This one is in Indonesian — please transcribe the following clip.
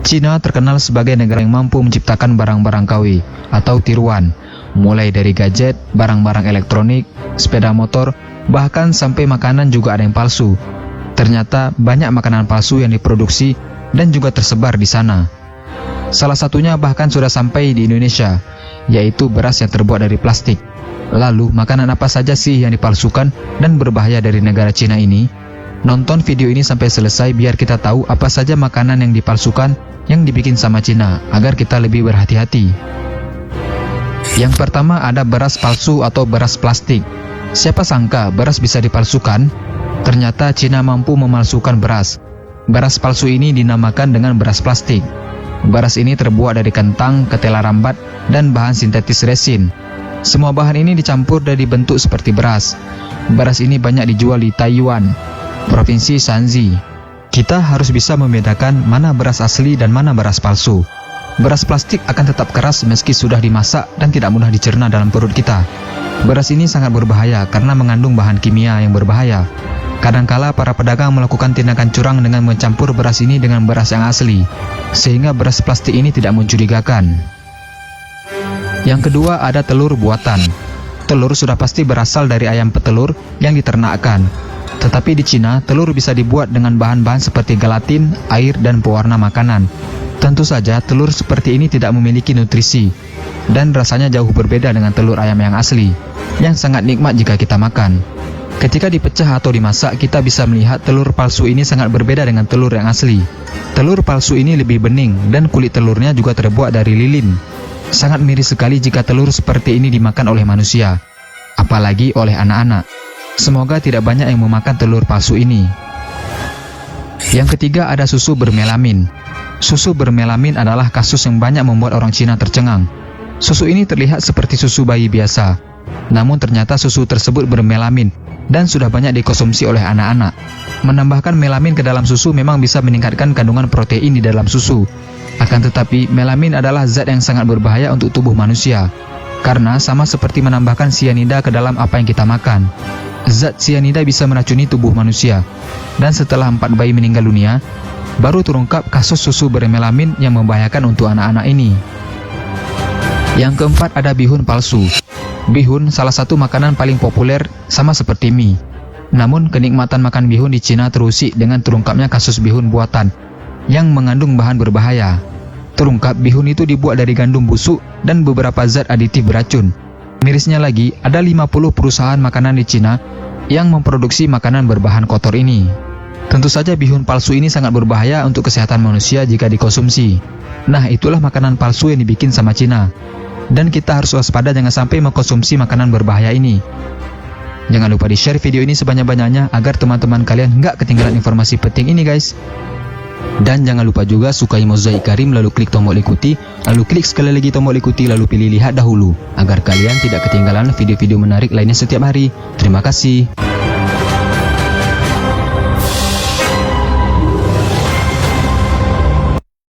Cina terkenal sebagai negara yang mampu menciptakan barang-barang KW atau tiruan, mulai dari gadget, barang-barang elektronik, sepeda motor, bahkan sampai makanan juga ada yang palsu. Ternyata banyak makanan palsu yang diproduksi dan juga tersebar di sana. Salah satunya bahkan sudah sampai di Indonesia, yaitu beras yang terbuat dari plastik. Lalu, makanan apa saja sih yang dipalsukan dan berbahaya dari negara Cina ini? Nonton video ini sampai selesai biar kita tahu apa saja makanan yang dipalsukan yang dibikin sama Cina, agar kita lebih berhati-hati. Yang pertama ada beras palsu atau beras plastik. Siapa sangka beras bisa dipalsukan? Ternyata Cina mampu memalsukan beras. Beras palsu ini dinamakan dengan beras plastik. Beras ini terbuat dari kentang, ketela rambat, dan bahan sintetis resin. Semua bahan ini dicampur dan dibentuk seperti beras. Beras ini banyak dijual di Taiyuan, Provinsi Shanxi. Kita harus bisa membedakan mana beras asli dan mana beras palsu. Beras plastik akan tetap keras meski sudah dimasak dan tidak mudah dicerna dalam perut kita. Beras ini sangat berbahaya karena mengandung bahan kimia yang berbahaya. Kadangkala para pedagang melakukan tindakan curang dengan mencampur beras ini dengan beras yang asli, sehingga beras plastik ini tidak mencurigakan. Yang kedua ada telur buatan. Telur sudah pasti berasal dari ayam petelur yang diternakkan. Tetapi di Cina, telur bisa dibuat dengan bahan-bahan seperti gelatin, air, dan pewarna makanan. Tentu saja, telur seperti ini tidak memiliki nutrisi, dan rasanya jauh berbeda dengan telur ayam yang asli, yang sangat nikmat jika kita makan. Ketika dipecah atau dimasak, kita bisa melihat telur palsu ini sangat berbeda dengan telur yang asli. Telur palsu ini lebih bening, dan kulit telurnya juga terbuat dari lilin. Sangat miris sekali jika telur seperti ini dimakan oleh manusia, apalagi oleh anak-anak. Semoga tidak banyak yang memakan telur palsu ini. Yang ketiga ada susu bermelamin. Susu bermelamin adalah kasus yang banyak membuat orang Cina tercengang. Susu ini terlihat seperti susu bayi biasa, namun ternyata susu tersebut bermelamin dan sudah banyak dikonsumsi oleh anak-anak. Menambahkan melamin ke dalam susu memang bisa meningkatkan kandungan protein di dalam susu. Akan tetapi, melamin adalah zat yang sangat berbahaya untuk tubuh manusia, karena sama seperti menambahkan sianida ke dalam apa yang kita makan. Zat sianida bisa meracuni tubuh manusia, dan setelah 4 bayi meninggal dunia, baru terungkap kasus susu bermelamin yang membahayakan untuk anak-anak ini. Yang keempat ada bihun palsu. Bihun salah satu makanan paling populer sama seperti mie. Namun kenikmatan makan bihun di Cina terusik dengan terungkapnya kasus bihun buatan yang mengandung bahan berbahaya. Terungkap bihun itu dibuat dari gandum busuk dan beberapa zat aditif beracun. Mirisnya lagi, ada 50 perusahaan makanan di Cina yang memproduksi makanan berbahan kotor ini. Tentu saja bihun palsu ini sangat berbahaya untuk kesehatan manusia jika dikonsumsi. Nah, itulah makanan palsu yang dibikin sama Cina. Dan kita harus waspada jangan sampai mengkonsumsi makanan berbahaya ini. Jangan lupa di-share video ini sebanyak-banyaknya agar teman-teman kalian nggak ketinggalan informasi penting ini guys. Dan jangan lupa juga sukai Mozaik Karim lalu klik tombol ikuti, lalu klik sekali lagi tombol ikuti, lalu pilih lihat dahulu agar kalian tidak ketinggalan video-video menarik lainnya setiap hari. Terima kasih.